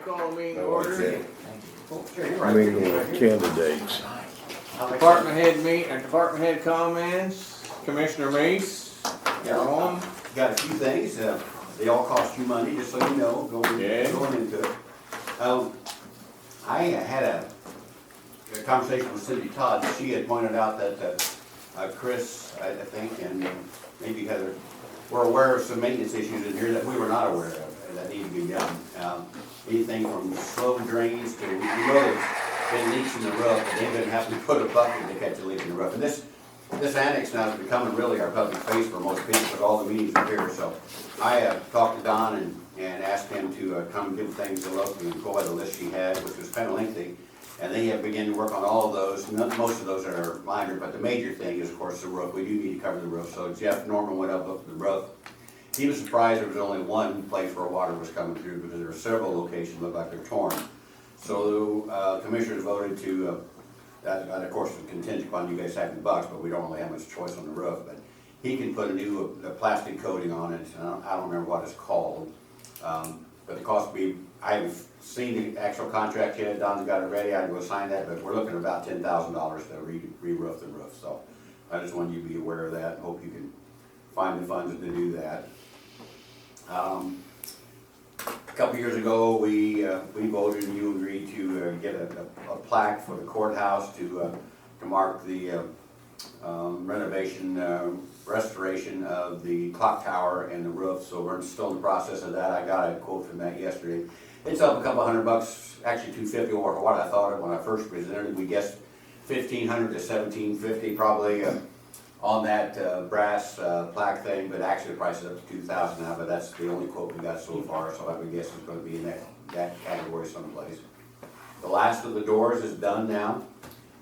call the meeting No, order. that's it. Meeting with candidates. Department head comments. Commissioner Mace, Yeah, you're on. got a few things, they all cost you money, just so you know, going into it. I had a conversation with Cindy Todd. She had pointed out that Chris, I think, and maybe Heather, were aware of some maintenance issues in here that we were not aware of, that need to be done. Anything from slow drains to, we know there's been leaks in the roof, but they've been having to put a bucket to catch a leak in the roof. And this annex now is becoming really our public face for most people, because all the meetings are here. So I talked to Don and asked him to come give things a look and go by the list she had, which was kind of lengthy. And they have begun to work on all of those. Most of those are minor, but the major thing is, of course, the roof. We do need to cover the roof. So Jeff Norman went up, looked at the roof. He was surprised there was only one place where water was coming through, because there were several locations that looked like they're torn. So the commissioners voted to, that of course was contingent upon you guys having the bucks, but we don't really have much choice on the roof. But he can put a new plastic coating on it. I don't remember what it's called. But the cost would be, I haven't seen the actual contract yet. Don's got it ready. I can go sign that, but we're looking at about $10,000 to re-roof the roof. So I just wanted you to be aware of that and hope you can find the funds to do that. A couple years ago, we voted and you agreed to get a plaque for the courthouse to mark the restoration of the clock tower and the roof. So we're still in the process of that. I got a quote from that yesterday. It's up a couple $100, actually $250 over what I thought when I first presented it. We guessed $1,500 to $1,750 probably on that brass plaque thing, but actually the price is up to $2,000 now. But that's the only quote we got so far. So I would guess it's going to be in that category someplace. The last of the doors is done now,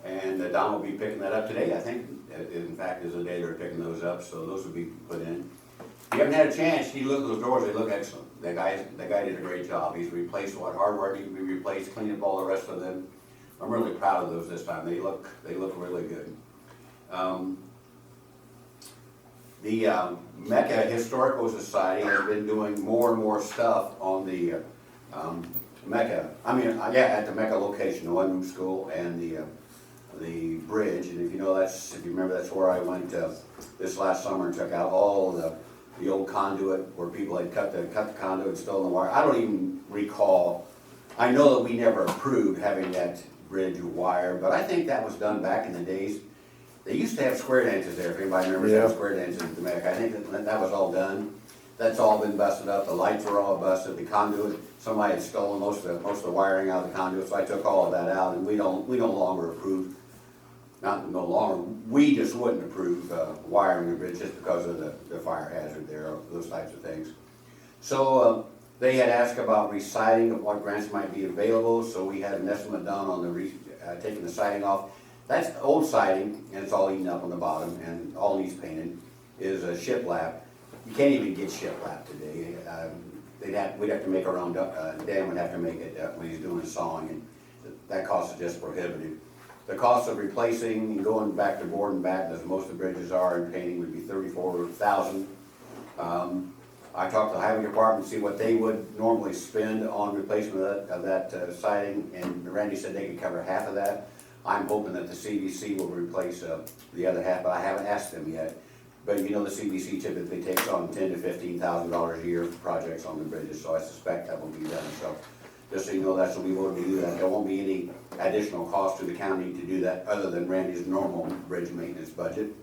and Don will be picking that up today. I think, in fact, is the day they're picking those up. So those will be put in. If you haven't had a chance, you look at those doors, they look excellent. That guy did a great job. He's replaced what hardware needed to be replaced, cleaned up all the rest of them. I'm really proud of those this time. They look really good. The Mecca Historical Society has been doing more and more stuff on the Mecca. At the Mecca location, the one-room school and the bridge. And if you remember, that's where I went this last summer and took out all the old conduit where people had cut the conduit and stolen the wire. I don't even recall. I know that we never approved having that bridge wire, but I think that was done back in the days. They used to have square dances there. If anybody remembers having square dances at the Mecca, I think that was all done. That's all been busted up. The lights were all busted. The conduit, somebody had stolen most of the wiring out of the conduit, so I took all of that out, and we no longer approve. We just wouldn't approve wiring the bridge just because of the fire hazard there, those types of things. So they had asked about re-siding, of what grants might be available, so we had an estimate done on taking the siding off. That's old siding, and it's all eaten up on the bottom, and all needs painted, is a shiplap. You can't even get shiplap today. We'd have to make our own, Dan would have to make it when he's doing the sawing, and that cost is just prohibitive. The cost of replacing and going back to board and batten, as most of the bridges are, and painting would be $34,000. I talked to the highway department to see what they would normally spend on replacement of that siding, and Randy said they could cover half of that. I'm hoping that the CDC will replace the other half, but I haven't asked them yet. But you know, the CDC typically takes on $10,000 to $15,000 a year for projects on the bridges, so I suspect that will be done. So just so you know, that's what we will do that. There won't be any additional cost to the county to do that other than Randy's normal bridge maintenance budget.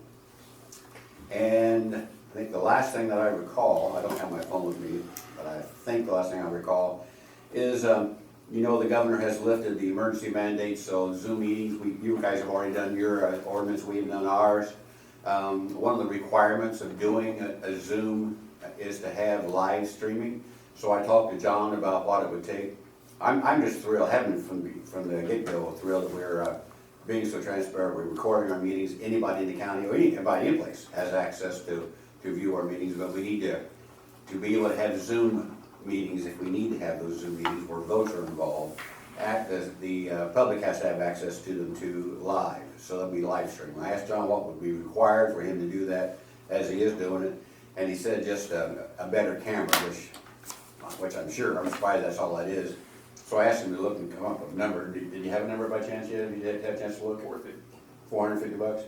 And I think the last thing that I recall, I don't have my phone with me, but I think the last thing I recall is, the governor has lifted the emergency mandates, so Zoom meetings, you guys have already done your ordinance, we have done ours. One of the requirements of doing a Zoom is to have live streaming. So I talked to John about what it would take. I'm just thrilled, having from the get-go, thrilled that we're being so transparent. We're recording our meetings. Anybody in the county or anybody in place has access to view our meetings, but we need to be able to have Zoom meetings if we need to have those Zoom meetings where votes are involved. The public has to have access to them too live, so that'll be live streaming. I asked John what would be required for him to do that, as he is doing it, and he said just a better camera, which I'm surprised that's all that is. So I asked him to look and come up with a number. Did you have a number by chance yet? Have you had a chance to look? $450.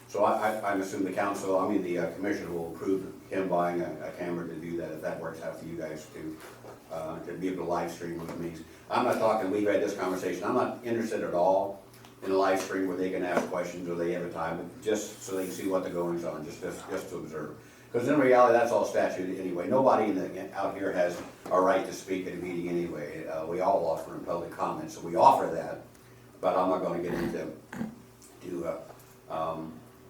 So I'm assuming the council, the commissioner will approve him buying a camera to do that, if that works out for you guys to be able to live stream with me. I'm not talking, we've had this conversation, I'm not interested at all in a live stream where they can ask questions or they have a time, but just so they can see what the goings on, just to observe. Because in reality, that's all statute anyway. Nobody out here has a right to speak at a meeting anyway. We all offer in public comment, so we offer that, but I'm not gonna get into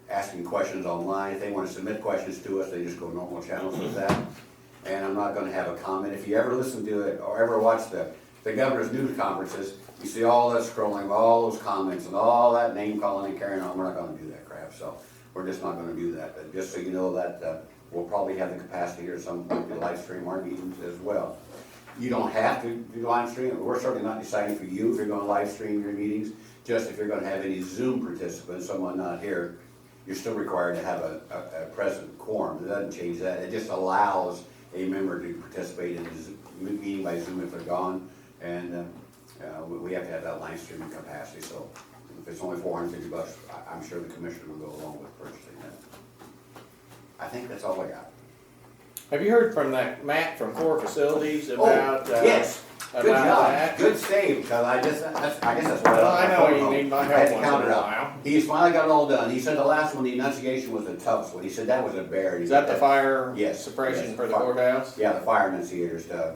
asking questions online. If they want to submit questions to us, they just go normal channels with that. And I'm not gonna have a comment. If you ever listen to it or ever watch the governor's news conferences, you see all that scrolling, all those comments and all that name calling and carrying on. We're not gonna do that crap, so we're just not gonna do that. But just so you know that we'll probably have the capacity here at some point to live stream our meetings as well. You don't have to do live stream. We're certainly not deciding for you if you're gonna live stream your meetings. Just if you're gonna have any Zoom participants, someone not here, you're still required to have a present quorum. It doesn't change that. It just allows a member to participate in a meeting by Zoom if they're gone. And we have to have that live streaming capacity. So if it's only $450, I'm sure the commissioner will go along with purchasing that. I think that's all I got. Have you heard from that Matt from Core Facilities about, yes. about Good job. that? Good save, because I guess that's what Well, I know phone you need my I had help to once count in it a out. while. He's finally got it all done. He said the last one, the enunciation was the toughest one. He said that was a bear. Is that the fire Yes, suppression yes, for the fire. courthouse? Yeah, the fire enunciators to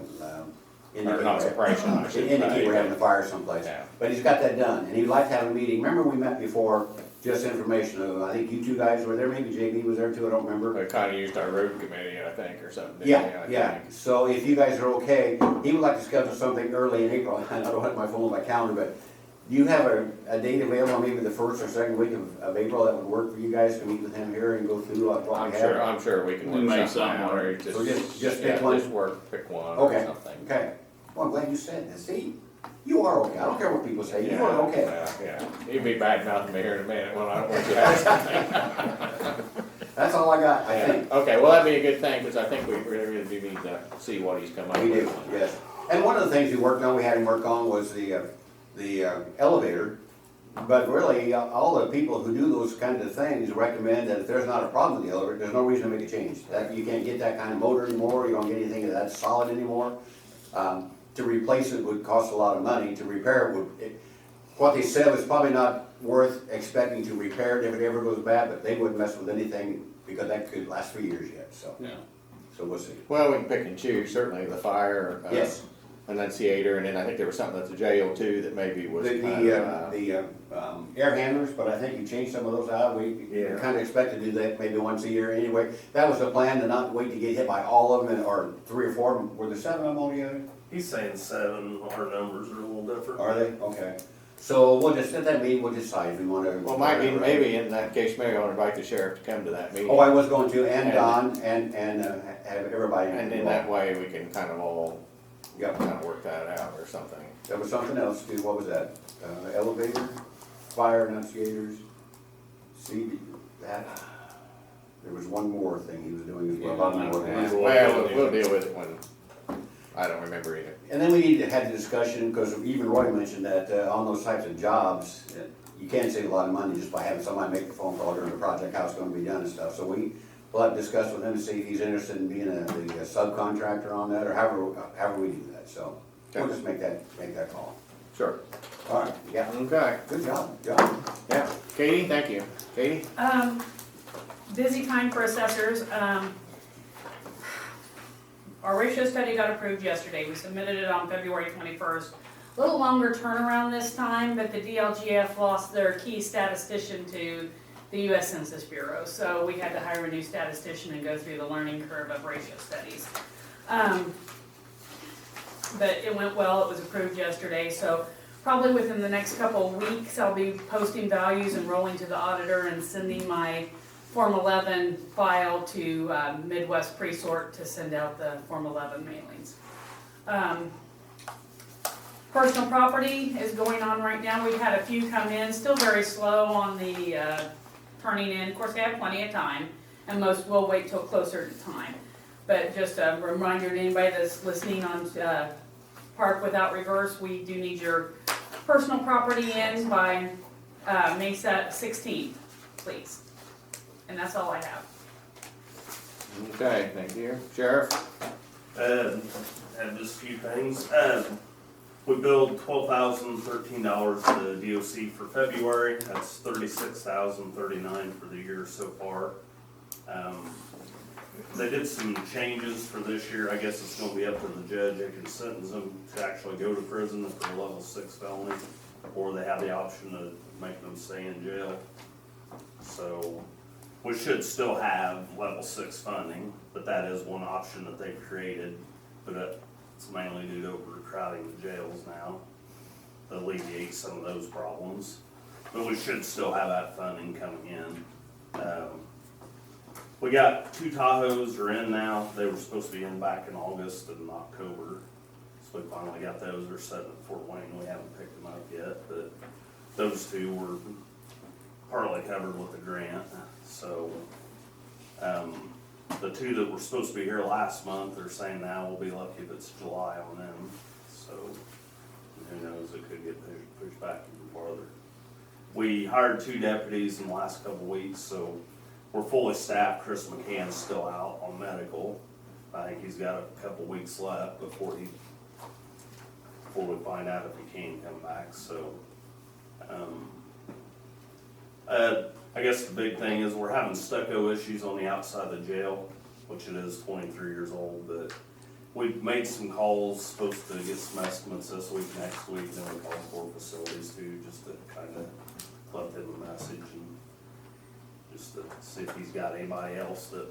Or not suppression, I should indicate we're say. having a fire someplace. Yeah. But he's got that done, and he'd like to have a meeting. Remember we met before, just information. I think you two guys were there, maybe JB was there too, I don't remember. We kind of used our road committee, I think, or something. didn't Yeah, we, I yeah. think? So if you guys are okay, he would like to schedule something early in April. I don't have my phone on my calendar, but do you have a date available, maybe the first or second week of April that would work for you guys to meet with him here and go through what we have? I'm sure we can We work make something something out. work. Or So just yeah, pick one? Just pick one or Okay, something. okay. Well, I'm glad you said that. See, you are okay. I don't care what people say. You are okay. Yeah. You'd be bad mouthing me here in a minute when I don't want you to ask something. That's all I got, I think. Okay, well, that'd be a good thing, because I think we really do need to see what he's come up We with. do, yes. And one of the things we worked on, we had him work on, was the elevator. But really, all the people who do those kinds of things recommend that if there's not a problem with the elevator, there's no reason to make a change. That, you can't get that kind of motor anymore, you don't get anything that's solid anymore. To replace it would cost a lot of money, to repair it would, what they said was probably not worth expecting to repair it if it ever goes bad, but they wouldn't mess with anything because that could last for years yet, so. Yeah. So we'll see. Well, we can pick and choose, certainly the fire. Yes. Enunciator, and then I think there was something at the jail too that maybe was The air handlers, but I think you changed some of those out. We Yeah. kind of expect to do that maybe once a year anyway. That was the plan, to not wait to get hit by all of them, or 3 or 4 of them. Were there 7 of them altogether? He's saying 7, our numbers are a little different. Are they? Okay. So we'll just, at that meeting, we'll decide if we want to. Well, maybe in that case, maybe I'll invite the sheriff to come to that meeting. Oh, I was going to, and Don, and have everybody. And in that way, we can kind of all, Yep. kind of work that out or something. There was something else too. What was that? Elevator, fire enunciators, that. There was one more thing he was doing as well. Yeah, More than Yeah, that. well, we'll deal with it when, I don't remember either. And then we need to have the discussion, because even Roy mentioned that on those types of jobs, you can save a lot of money just by having somebody make the phone call during the project, how it's gonna be done and stuff. So we'll have to discuss with him to see if he's interested in being the subcontractor on that, or however we do that. So we'll just make that call. Sure. All right, yeah, Okay. good job, John. Yeah. Katie, thank you. Katie? Busy time for assessors. Our ratio study got approved yesterday. We submitted it on February 21st. A little longer turnaround this time, but the DLGF lost their key statistician to the U.S. Census Bureau. So we had to hire a new statistician and go through the learning curve of ratio studies. But it went well. It was approved yesterday. So probably within the next couple of weeks, I'll be posting values and rolling to the auditor and sending my Form 11 file to Midwest Presort to send out the Form 11 mailings. Personal property is going on right now. We've had a few come in, still very slow on the turning in. Of course, they have plenty of time, and most will wait till closer to time. But just a reminder to anybody that's listening on park without reverse, we do need your personal property in by May 16th, please. And that's all I have. Okay, thank you. Sheriff? Have just a few things. We billed $12,013 to DOC for February. That's $36,039 for the year so far. They did some changes for this year. I guess it's gonna be up to the judge. They can sentence them to actually go to prison if they're a level 6 felony, or they have the option of making them stay in jail. So we should still have level 6 funding, but that is one option that they've created. But it's mainly due to overcrowding the jails now, to alleviate some of those problems. But we should still have that funding coming in. We got 2 Tahoes are in now. They were supposed to be in back in August and October. So we finally got those. They're sitting at Fort Wayne. We haven't picked them up yet, but those 2 were partly covered with the grant. So the 2 that were supposed to be here last month, they're saying now we'll be lucky if it's July on them. So who knows, it could get pushed back even farther. We hired 2 deputies in the last couple of weeks, so we're fully staffed. Chris McCann's still out on medical. I think he's got a couple weeks left before we find out if he can come back. So I guess the big thing is we're having stucco issues on the outside of the jail, which it is 23 years old, but we've made some calls, supposed to get some estimates this week, next week, and then we call 4 facilities too, just to kind of let them a message and just to see if he's got anybody else that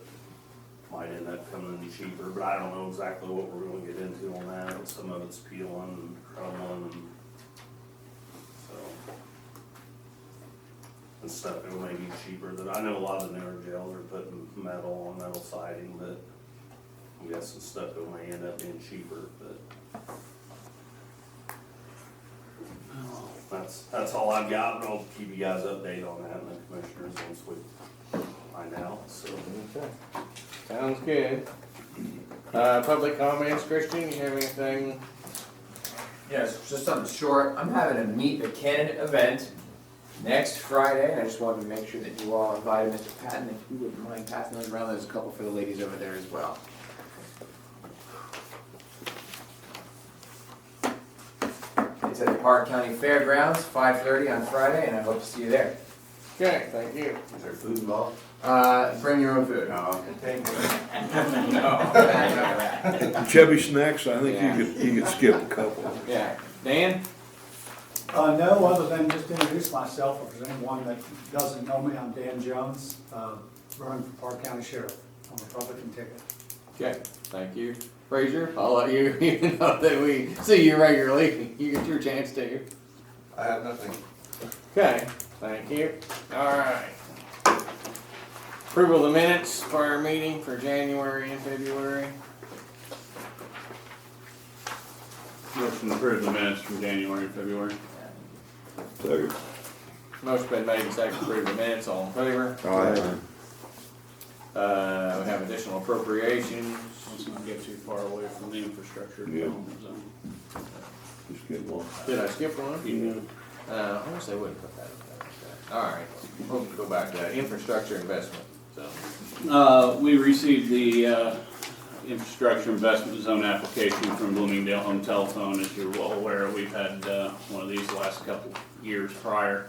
might end up coming in cheaper. But I don't know exactly what we're going to get into on that. Some of it's peeling and crumbling, and so and stuff that may be cheaper. That I know a lot of the newer jails are putting metal on metal siding, but I'm guessing stuff that may end up being cheaper. But that's all I've got, but I'll keep you guys updated on that and the commissioners once we find out. So Okay. Sounds good. Public comments, Christian, you have anything? Yes, just something short. I'm having a Meet the Candidate event next Friday, and I just wanted to make sure that you all invited Mr. Patton, if you wouldn't mind passing those around. There's a couple for the ladies over there as well. It's at the Parke County Fairgrounds, 5:30 on Friday, and I hope to see you there. Okay, thank you. Is there food involved? Bring your own food. No. No. Chubby snacks, I think you could skip a couple. Yeah. Dan? No, other than just introduce myself, if there's anyone that doesn't know me, I'm Dan Jones, running for Parke County Sheriff on the Republican ticket. Okay, thank you. Frazier, I'll let you, even though that we see you regularly, you get your chance to. I have nothing. Okay, thank you. All right. Approval of the minutes for our meeting for January and February. Motion to approve the minutes from January and February. Second. Motion been made and seconded to approve the minutes, all in favor? Aye. We have additional appropriations. Let's not get too far away from the infrastructure Yeah. development zone. Just get one. Did I skip one? Yeah. I wish they wouldn't put that up there. All right, we'll go back to that. Infrastructure investment, so. We received the infrastructure investment zone application from Bloomingdale Home Telephone. As you're well aware, we've had one of these the last couple years prior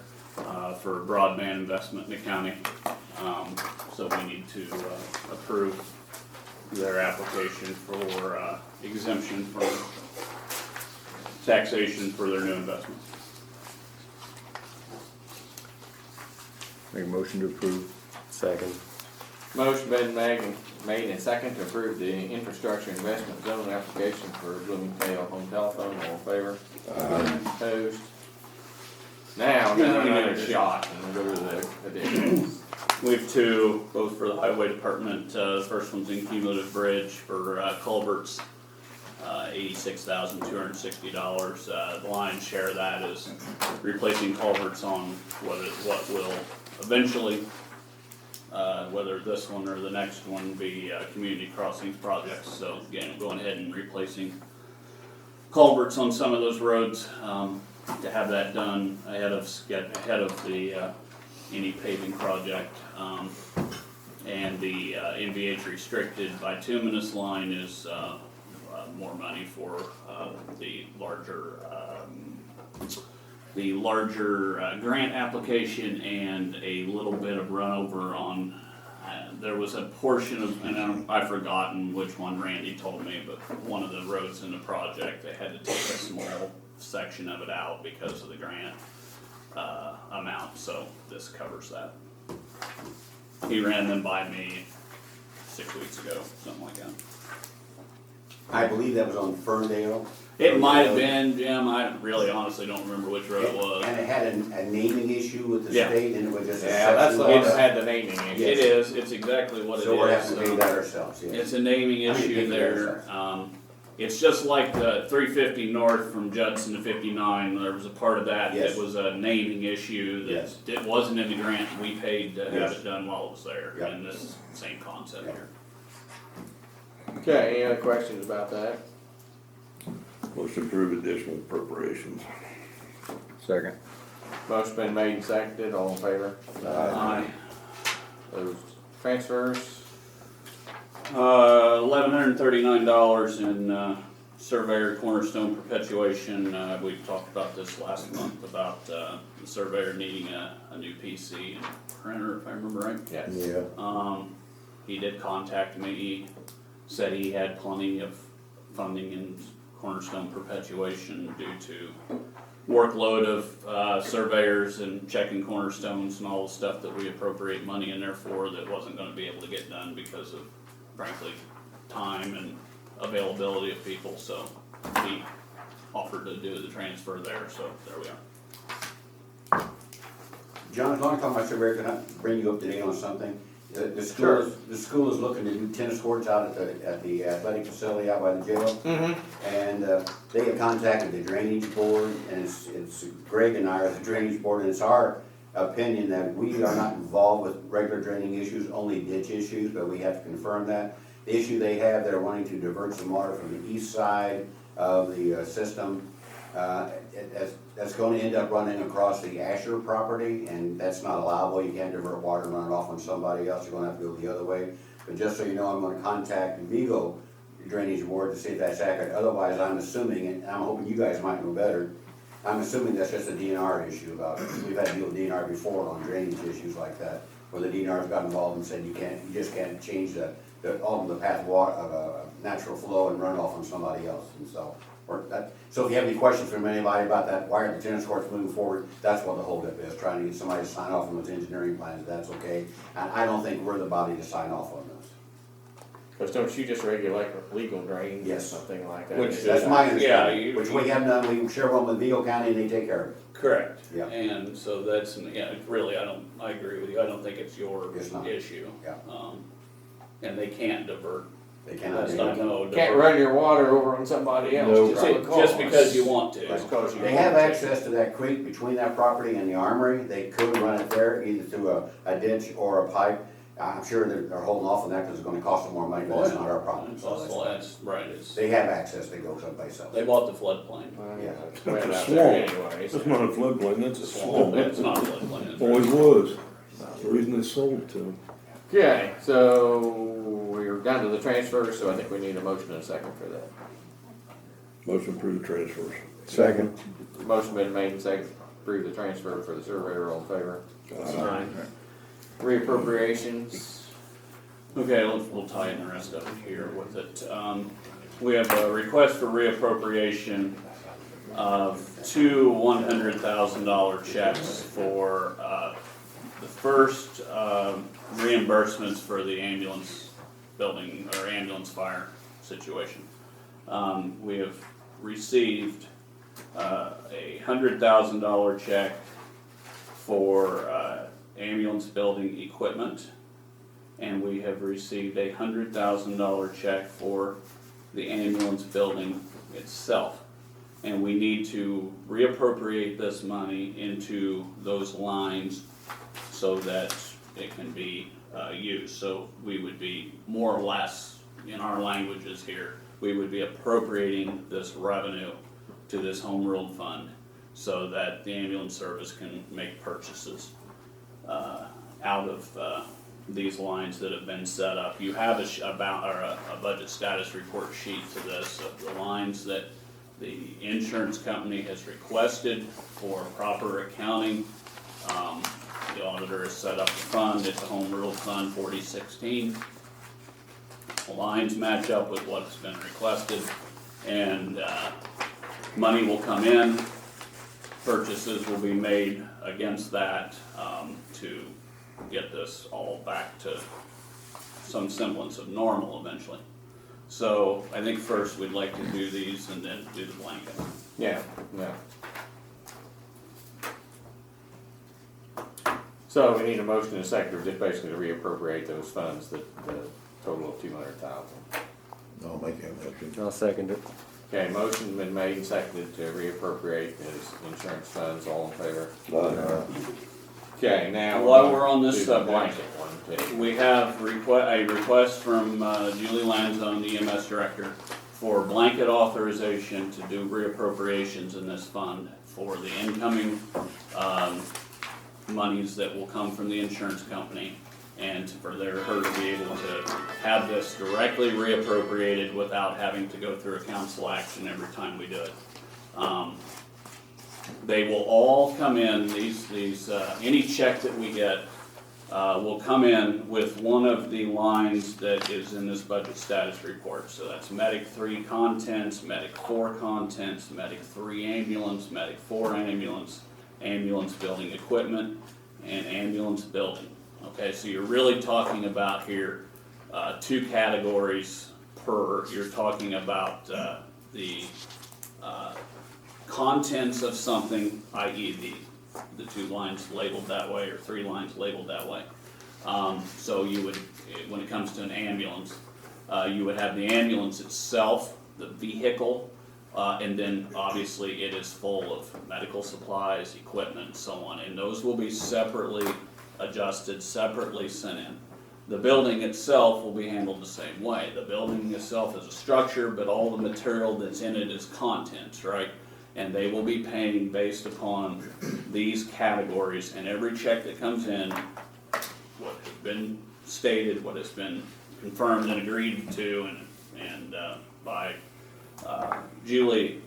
for broadband investment in the county. So we need to approve their application for exemption from taxation for their new investment. Make a motion to approve. Second. Motion been made and second to approve the infrastructure investment zone application for Bloomingdale Home Telephone. All in favor? Opposed? Now, another shot and we'll go to the additions. We have 2, both for the highway department. The first one's in cumulative bridge for culverts, $86,260. The lion's share of that is replacing culverts on what will eventually, whether this one or the next one, be community crossings projects. So again, going ahead and replacing culverts on some of those roads, to have that done ahead of the, any paving project. And the NVH restricted bituminous line is, more money for, the larger grant application and a little bit of runover on, there was a portion of, and I've forgotten which one Randy told me, but one of the roads in the project, they had to take a small section of it out because of the grant amount, so this covers that. He ran them by me 6 weeks ago, something like that. I believe that was on Ferndale. It might have been, Jim, I really honestly don't remember which road it was. And it had a naming issue with the Yeah. state, and it was just a Yeah, that's the section. one that had the naming issue. It is, it's exactly what it is. So we're having to pay that ourselves, yes. It's a naming I mean, issue pay for there. that It's just like the 350 north from Judson to 59, there was a part of that Yes. that was a naming issue Yes. that it wasn't in the grant, we paid to have Yes. it done while it was there. Yep. And this same concept Yep. here. Okay, any other questions about that? Motion to approve additional appropriations. Second. Motion been made and seconded, all in favor? Aye. Those transfers, $1,139 in surveyor cornerstone perpetuation. We talked about this last month about the surveyor needing a new PC and printer, if I remember right. yes. Yeah. He did contact me, said he had plenty of funding in cornerstone perpetuation due to workload of surveyors and checking cornerstones and all the stuff that we appropriate money in there for that wasn't gonna be able to get done because of, frankly, time and availability of people, so he offered to do the transfer there, so there we are. John, as long as I'm talking about surveyor, can I bring you up to date on something? The Sure. school is looking to do tennis courts out at the athletic facility out by the jail. Mm-hmm. And they have contacted the drainage board, and it's Greg and I are the drainage board, and it's our opinion that we are not involved with regular draining issues, only ditch issues, but we have to confirm that. The issue they have, they're wanting to divert some water from the east side of the system. That's going to end up running across the Asher property, and that's not allowable. You can't divert water and run it off on somebody else. You're going to have to go the other way. But just so you know, I'm going to contact Vigo Drainage Board to see if that's accurate. Otherwise, I'm assuming, and I'm hoping you guys might know better, I'm assuming that's just a DNR issue about it. We've had to deal with DNR before on drainage issues like that, where the DNR's got involved and said you just can't change all of the path of water, of natural flow and run off on somebody else. And so, so if you have any questions from anybody about that, why are the tennis courts moving forward, that's what the holdup is, trying to get somebody to sign off on those engineering plans, that's okay. And I don't think we're the body to sign off on those. Cause don't you just regulate legal drains or Yes. something like that? Which- That's my Yeah, understanding, which we have done, we share one with Vigo County and they take care of it. Correct. Yeah. And so that's, yeah, really, I agree with you, I don't think it's your It's not. issue. Yeah. And they can't divert. They cannot That's do not it. gonna Can't divert. run your water over on somebody else. No. Just because you want to. Just cause you They want have to. access to that creek between that property and the armory, they could run it there, either through a ditch or a pipe. I'm sure they're holding off on that because it's gonna cost them more money, but that's not our problem. It's also, that's right, it's, They have access, they go someplace else. they bought the floodplain. Well, Yeah. it's wet It's a out there swamp. anyways. That's not a floodplain, that's a swamp. It's not a floodplain. it's Always right. was. The reason they sold it to them. Okay, so we're down to the transfers, so I think we need a motion and a second for that. Motion to approve transfers. Second. Motion been made and seconded, to approve the transfer for the surveyor, all in favor? Aye. Reappropriations, Okay, we'll tie in the rest of it here with it. We have a request for reappropriation of two $100,000 checks for, the first, reimbursements for the ambulance building, or ambulance fire situation. We have received, a $100,000 check for, ambulance building equipment. And we have received a $100,000 check for the ambulance building itself. And we need to reappropriate this money into those lines so that it can be used. So we would be more or less, in our languages here, we would be appropriating this revenue to this home rule fund so that the ambulance service can make purchases out of these lines that have been set up. You have a budget status report sheet to this of the lines that the insurance company has requested for proper accounting. The auditor has set up a fund, it's a home rule fund 4016. The lines match up with what's been requested, and money will come in, purchases will be made against that to get this all back to some semblance of normal eventually. So I think first we'd like to do these and then do the blanket. Yeah, yeah. So we need a motion in a second, just basically to reappropriate those funds, the total of 200,000. I'll make that motion. I'll second it. Okay, motion been made and seconded to reappropriate his insurance funds, all in favor? Aye. Okay, now. While we're on this do the subject, blanket one, too. we have a request from Julie Lanzone, the EMS director, for blanket authorization to do reappropriations in this fund for the incoming monies that will come from the insurance company, and for her to be able to have this directly reappropriated without having to go through a council action every time we do it. They will all come in, any check that we get will come in with one of the lines that is in this budget status report. So that's Medic 3 contents, Medic 4 contents, Medic 3 ambulance, Medic 4 ambulance, ambulance building equipment, and ambulance building. Okay, so you're really talking about here 2 categories per. You're talking about the contents of something, i.e. the 2 lines labeled that way or 3 lines labeled that way. So you would, when it comes to an ambulance, you would have the ambulance itself, the vehicle, and then obviously it is full of medical supplies, equipment, and so on, and those will be separately adjusted, separately sent in. The building itself will be handled the same way. The building itself is a structure, but all the material that's in it is contents, right? And they will be paying based upon these categories, and every check that comes in, what has been stated, what has been confirmed and agreed to, and by Julie.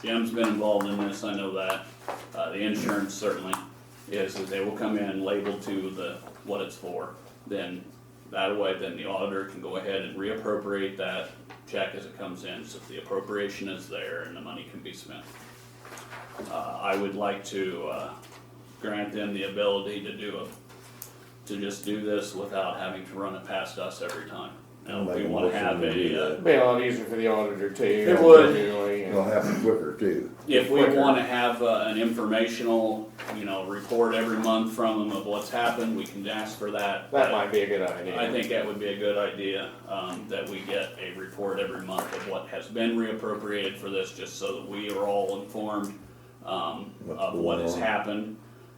Jim's been involved in this, I know that. The insurance certainly is that they will come in labeled to what it's for. Then that way, then the auditor can go ahead and reappropriate that check as it comes in, so the appropriation is there and the money can be spent. I would like to grant them the ability to just do this without having to run it past us every time. Now, if we want to have Be a, Be a lot easier for the auditor too. It would. It'll happen quicker too. if we quicker. want to have an informational, report every month from them of what's happened, we can ask for that. That might be a good idea. I think that would be a good idea, that we get a report every month of what has been reappropriated for this, just so that we are all informed of what has happened.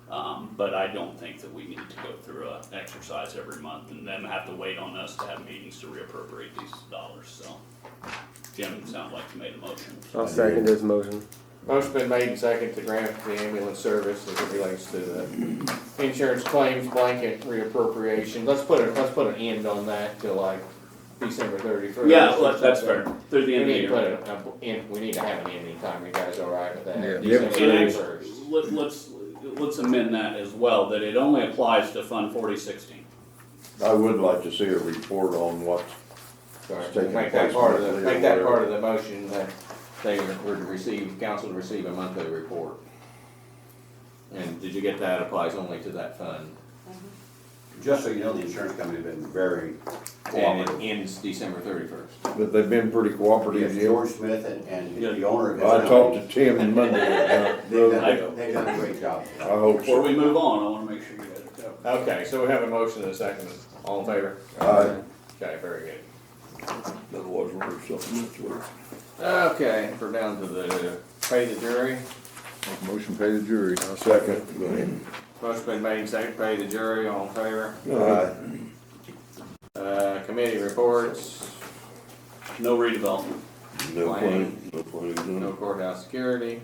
But I don't think that we need to go through an exercise every month and then have to wait on us to have meetings to reappropriate these dollars, so. Jim, sounds like you made a motion. I'll second his motion. Motion been made and seconded to grant the ambulance service as it relates to the insurance claims blanket reappropriation. Let's put an end on that till like December 31st. Yeah, that's fair, through the We end of the need to year. we need to have an ending time. You guys all right with that? Yeah. December And 31st. let's amend that as well, that it only applies to Fund 4016. I would like to see a report on what, Sorry, taking make that place part of monthly or make that whatever. part of the motion that they were to receive, council to receive a monthly report. And did you get that applies only to that fund? Just so you know, the insurance company's been very And cooperative. it ends December 31st. but they've been pretty cooperative. Yes, George Smith and the owner of his I talked company, to Tim and Monday. they've done a great job. I hope Before so. we move on, I wanna make sure you guys are covered. Okay, so we have a motion and a second. All in favor? Aye. Okay, very good. That wasn't worth something this week. Okay, we're down to the pay the jury. Motion pay the jury. I'll second. Go ahead. Motion been made, second, pay the jury, all in favor? Aye. Committee reports, No redevelopment. No planning, planning, no planning no zone. courthouse security,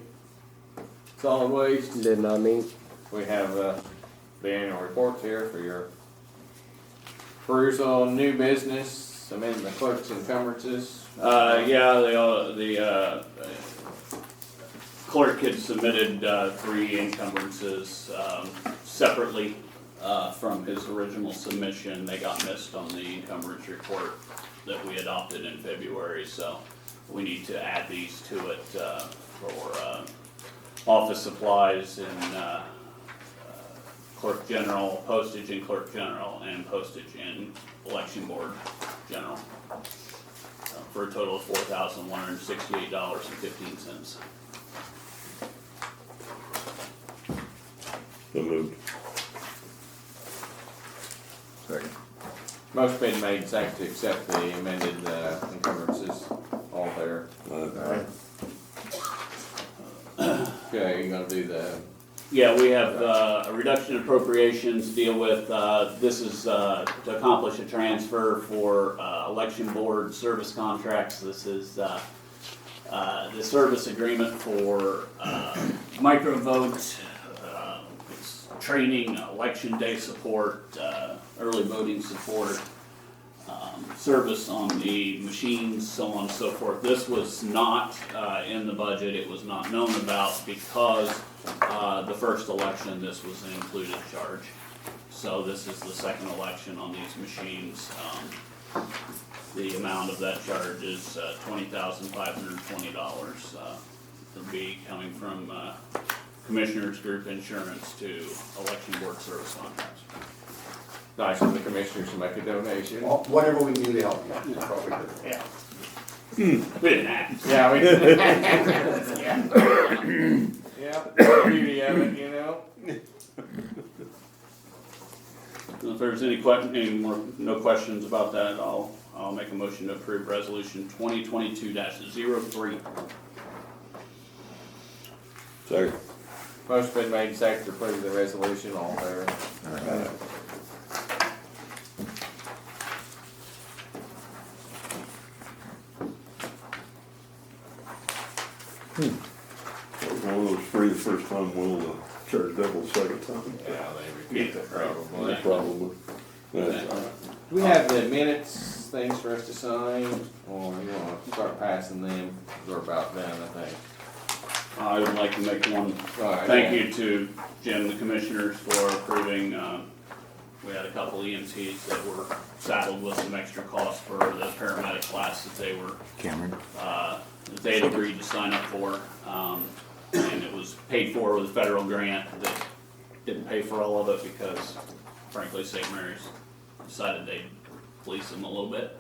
solid waste. Did not meet. We have, the annual reports here for your perusal. New business, amending the clerk's encumbrances. Yeah, the clerk had submitted 3 encumbrances separately from his original submission. They got missed on the encumbrance report that we adopted in February, so we need to add these to it for office supplies and clerk general, postage in clerk general, and postage in election board general. For a total of $4,168.15. So moved. Second. Motion been made and seconded to accept the amended encumbrances, all there. Okay, you're gonna do the, Yeah, we have a reduction in appropriations to deal with, this is to accomplish a transfer for election board service contracts. This is the service agreement for microvote, it's training, election day support, early voting support, service on the machines, so on and so forth. This was not in the budget, it was not known about because the first election, this was an included charge. So this is the second election on these machines. The amount of that charge is $20,520. It'll be coming from Commissioners Group Insurance to election board service contracts. nice of the commissioners to make a donation. Well, whatever we can do to help you, that's what we do. Yeah. We didn't ask. Yeah, we. Yeah, that's the beauty of it, you know? If there's any no questions about that, I'll make a motion to approve resolution 2022-03. Second. Motion been made and seconded to approve the resolution, all there. That was one of those free the first time, we'll charge double the second time. Yeah, they repeat it probably. Probably. That's all right. Do we have the minutes, things for us to sign, or you wanna start passing them? We're about done, I think. I would like to make one thank you to Jim, the commissioners, for approving, we had a couple EMTs that were saddled with some extra costs for the paramedic class that they were, that they had agreed to sign up for. And it was paid for with a federal grant that didn't pay for all of it because frankly, St. Mary's decided they'd fleece them a little bit.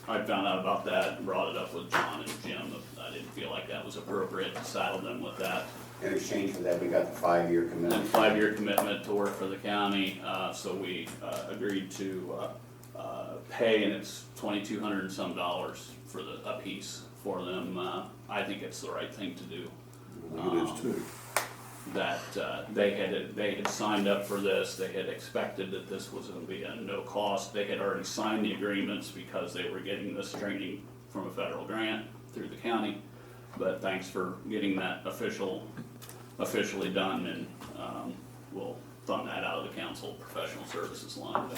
I found out about that and brought it up with John and Jim. I didn't feel like that was appropriate to saddle them with that. In exchange for that, we got the 5-year And commitment. 5-year commitment to work for the county, so we agreed to pay, and it's $2,200 and some for a piece for them. I think it's the right thing to do. It is too. That they had signed up for this, they had expected that this was gonna be a no cost, they had already signed the agreements because they were getting this training from a federal grant through the county. But thanks for getting that officially done, and we'll fund that out of the council professional services line.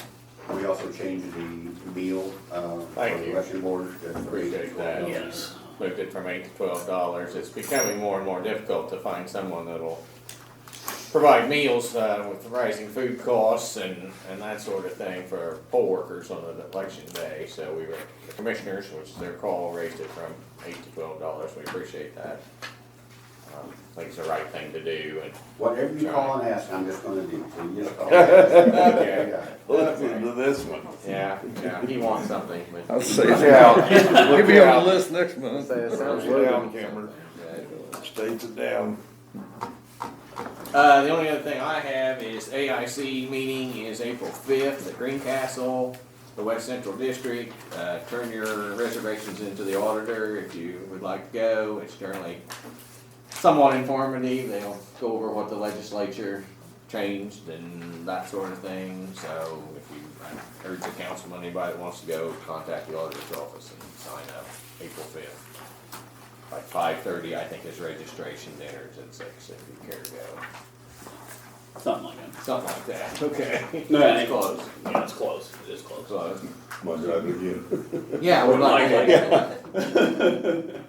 We also changed the meal, for Thank the you. election board. Appreciate that. Yes. Moved it from $8 to $12. It's becoming more and more difficult to find someone that'll provide meals with rising food costs and that sort of thing for poll workers on an election day. So the commissioners, which is their call, raised it from $8 to $12. We appreciate that. I think it's the right thing to do. And Whatever you call and ask, I'm just gonna do, so you just call. okay. Listen to this one. Yeah, he wants something. But I'll say Yeah. He'll be on the list next month. Sounds down, Cameron. States it down. The only other thing I have is AIC meeting is April 5th at Greencastle, the West Central District. Turn your reservations into the auditor if you would like to go. It's generally somewhat informative. They'll go over what the legislature changed and that sort of thing. So if you I urge the councilman, anybody that wants to go, contact the auditor's office and sign up April 5th. Like 5:30, I think is registration, dinner's at 6, if you care to go. Something like that. Something like that, okay. No, It's close. Yeah, it's close, it is close. Close. Might drive it again. Yeah, we'd like to.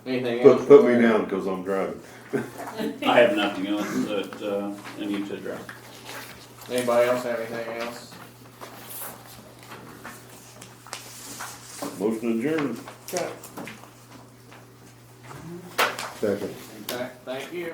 Anything else? Put me down, cause I'm driving. I have nothing else that, I need to address. Anybody else have anything else? Motion adjourned. Okay. Second. Thank you.